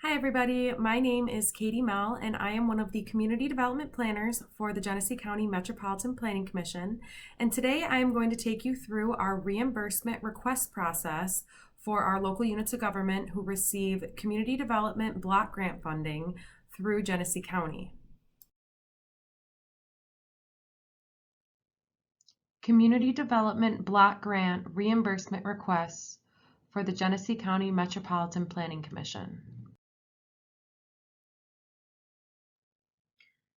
Hi everybody, my name is Katie Mell and I am one of the Community Development Planners for the Genesee County Metropolitan Planning Commission. And today I am going to take you through our reimbursement request process for our local units of government who receive Community Development Block Grant funding through Genesee County. Community Development Block Grant Reimbursement Requests for the Genesee County Metropolitan Planning Commission.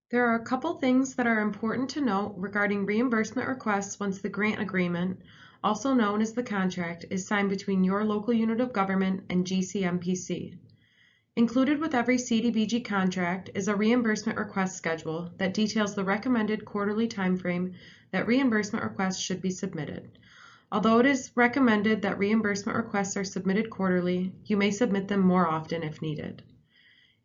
There are a couple things that are important to note regarding reimbursement requests once the grant agreement, also known as the contract, is signed between your local unit of government and GCMPC. Included with every CDBG contract is a reimbursement request schedule that details the recommended quarterly timeframe that reimbursement requests should be submitted. Although it is recommended that reimbursement requests are submitted quarterly, you may submit them more often if needed.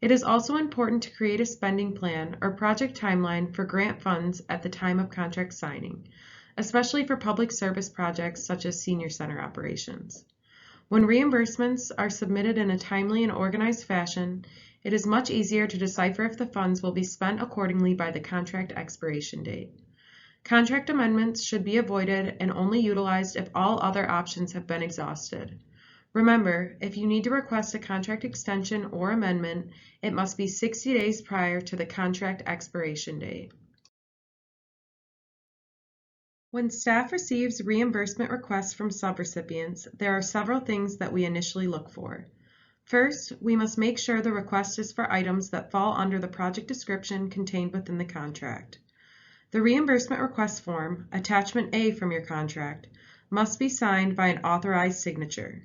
It is also important to create a spending plan or project timeline for grant funds at the time of contract signing, especially for public service projects such as senior center operations. When reimbursements are submitted in a timely and organized fashion, it is much easier to decipher if the funds will be spent accordingly by the contract expiration date. Contract amendments should be avoided and only utilized if all other options have been exhausted. Remember, if you need to request a contract extension or amendment, it must be 60 days prior to the contract expiration date. When staff receives reimbursement requests from subrecipients, there are several things that we initially look for. First, we must make sure the request is for items that fall under the project description contained within the contract. The reimbursement request form, Attachment A from your contract, must be signed by an authorized signature.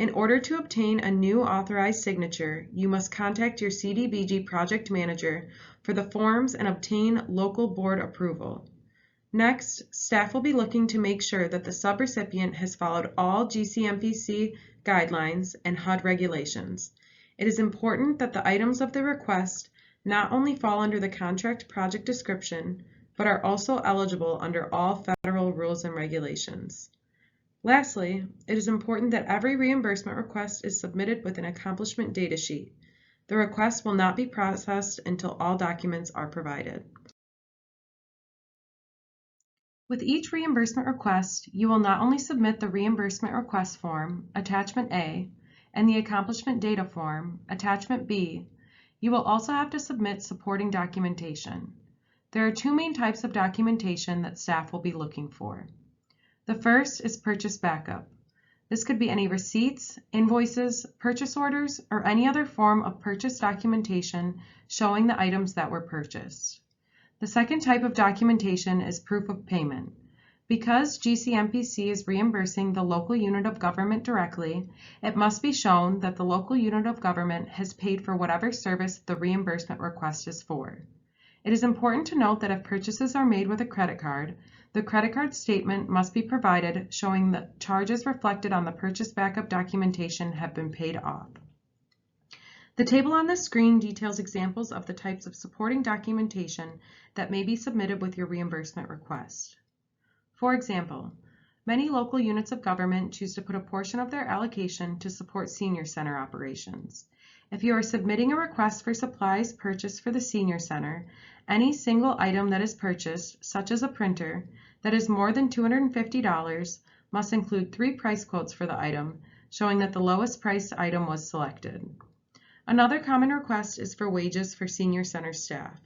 In order to obtain a new authorized signature, you must contact your CDBG project manager for the forms and obtain local board approval. Next, staff will be looking to make sure that the subrecipient has followed all GCMPC guidelines and HUD regulations. It is important that the items of the request not only fall under the contract project description, but are also eligible under all federal rules and regulations. Lastly, it is important that every reimbursement request is submitted with an accomplishment data sheet. The request will not be processed until all documents are provided. With each reimbursement request, you will not only submit the reimbursement request form, Attachment A, and the accomplishment data form, Attachment B, you will also have to submit supporting documentation. There are two main types of documentation that staff will be looking for. The first is purchase backup. This could be any receipts, invoices, purchase orders, or any other form of purchase documentation showing the items that were purchased. The second type of documentation is proof of payment. Because GCMPC is reimbursing the local unit of government directly, it must be shown that the local unit of government has paid for whatever service the reimbursement request is for. It is important to note that if purchases are made with a credit card, the credit card statement must be provided showing that charges reflected on the purchase backup documentation have been paid off. The table on the screen details examples of the types of supporting documentation that may be submitted with your reimbursement request. For example, many local units of government choose to put a portion of their allocation to support senior center operations. If you are submitting a request for supplies purchased for the senior center, any single item that is purchased, such as a printer, that is more than $250 must include 3 price quotes for the item, showing that the lowest priced item was selected. Another common request is for wages for senior center staff.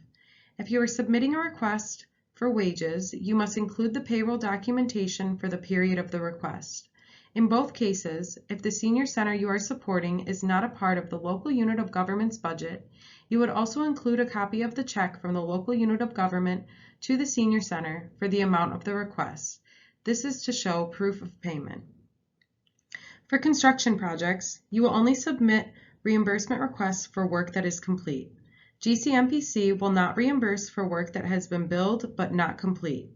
If you are submitting a request for wages, you must include the payroll documentation for the period of the request. In both cases, if the senior center you are supporting is not a part of the local unit of government's budget, you would also include a copy of the check from the local unit of government to the senior center for the amount of the request. This is to show proof of payment. For construction projects, you will only submit reimbursement requests for work that is complete. GCMPC will not reimburse for work that has been billed but not complete.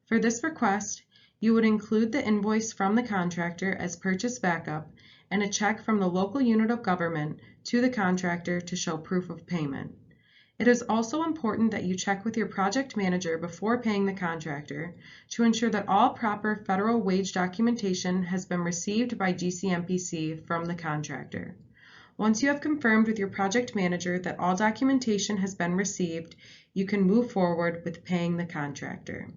For this request, you would include the invoice from the contractor as purchase backup and a check from the local unit of government to the contractor to show proof of payment. It is also important that you check with your project manager before paying the contractor to ensure that all proper federal wage documentation has been received by GCMPC from the contractor. Once you have confirmed with your project manager that all documentation has been received, you can move forward with paying the contractor.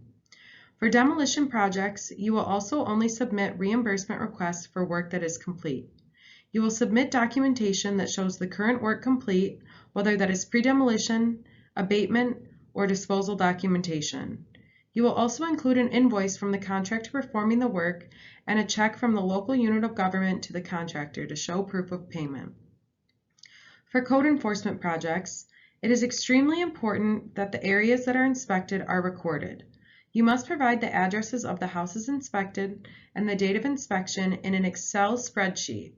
For demolition projects, you will also only submit reimbursement requests for work that is complete. You will submit documentation that shows the current work complete, whether that is pre-demolition, abatement, or disposal documentation. You will also include an invoice from the contractor performing the work and a check from the local unit of government to the contractor to show proof of payment. For code enforcement projects, it is extremely important that the areas that are inspected are recorded. You must provide the addresses of the houses inspected and the date of inspection in an Excel spreadsheet.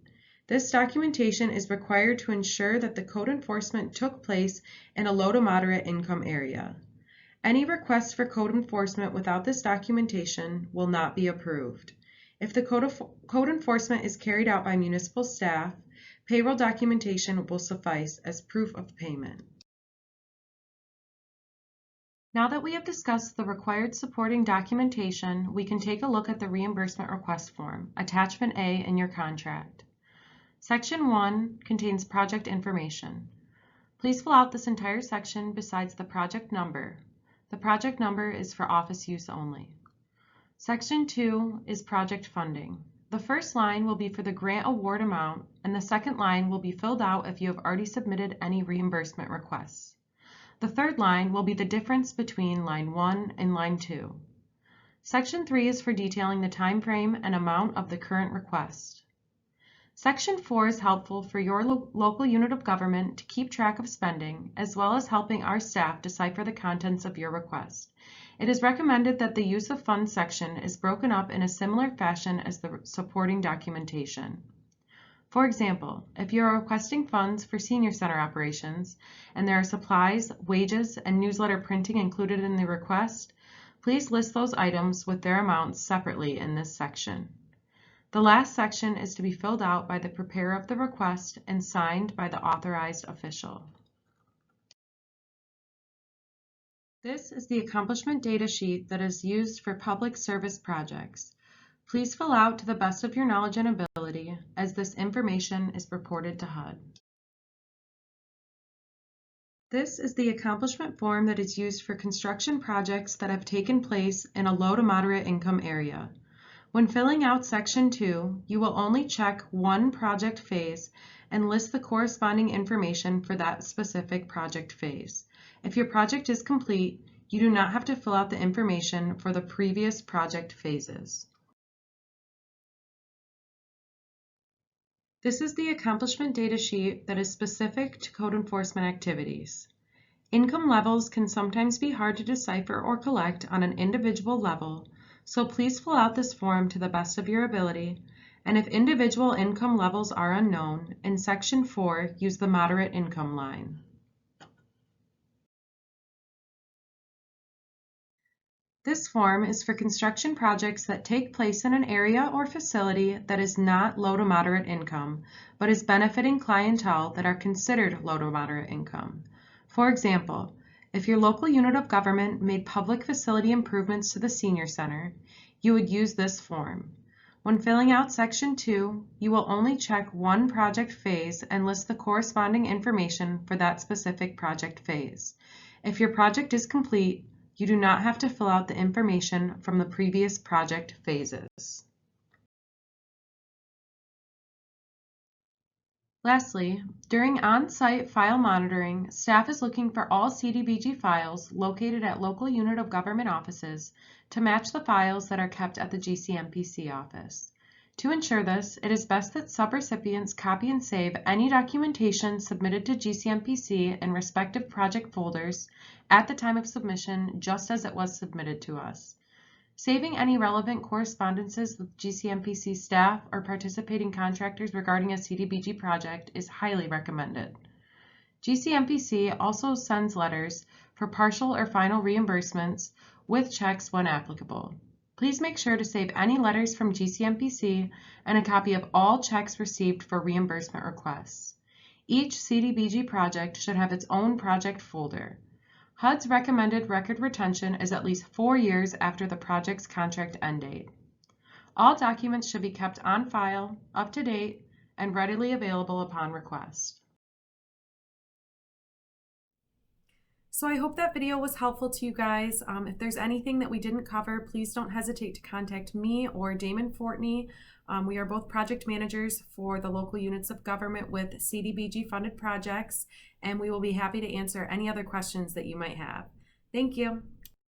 This documentation is required to ensure that the code enforcement took place in a low to moderate income area. Any request for code enforcement without this documentation will not be approved. If the code enforcement is carried out by municipal staff, payroll documentation will suffice as proof of payment. Now that we have discussed the required supporting documentation, we can take a look at the reimbursement request form, Attachment A in your contract. Section 1 contains project information. Please fill out this entire section besides the project number. The project number is for office use only. Section 2 is project funding. The first line will be for the grant award amount, and the second line will be filled out if you have already submitted any reimbursement requests. The third line will be the difference between line 1 and line 2. Section 3 is for detailing the time frame and amount of the current request. Section 4 is helpful for your local unit of government to keep track of spending, as well as helping our staff decipher the contents of your request. It is recommended that the use of funds section is broken up in a similar fashion as the supporting documentation. For example, if you are requesting funds for senior center operations and there are supplies, wages, and newsletter printing included in the request, please list those items with their amounts separately in this section. The last section is to be filled out by the preparer of the request and signed by the authorized official. This is the accomplishment data sheet that is used for public service projects. Please fill out to the best of your knowledge and ability, as this information is reported to HUD. This is the accomplishment form that is used for construction projects that have taken place in a low to moderate income area. When filling out Section 2, you will only check one project phase and list the corresponding information for that specific project phase. If your project is complete, you do not have to fill out the information for the previous project phases. This is the accomplishment data sheet that is specific to code enforcement activities. Income levels can sometimes be hard to decipher or collect on an individual level, so please fill out this form to the best of your ability, and if individual income levels are unknown, in Section 4, use the moderate income line. This form is for construction projects that take place in an area or facility that is not low to moderate income, but is benefiting clientele that are considered low to moderate income. For example, if your local unit of government made public facility improvements to the senior center, you would use this form. When filling out Section 2, you will only check one project phase and list the corresponding information for that specific project phase. If your project is complete, you do not have to fill out the information from the previous project phases. Lastly, during on-site file monitoring, staff is looking for all CDBG files located at local unit of government offices to match the files that are kept at the GCMPC office. To ensure this, it is best that subrecipients copy and save any documentation submitted to GCMPC in respective project folders at the time of submission, just as it was submitted to us. Saving any relevant correspondences with GCMPC staff or participating contractors regarding a CDBG project is highly recommended. GCMPC also sends letters for partial or final reimbursements with checks when applicable. Please make sure to save any letters from GCMPC and a copy of all checks received for reimbursement requests. Each CDBG project should have its own project folder. HUD's recommended record retention is at least 4 years after the project's contract end date. All documents should be kept on file, up to date, and readily available upon request. So I hope that video was helpful to you guys. If there's anything that we didn't cover, please don't hesitate to contact me or Damon Fortney. We are both project managers for the local units of government with CDBG funded projects, and we will be happy to answer any other questions that you might have. Thank you.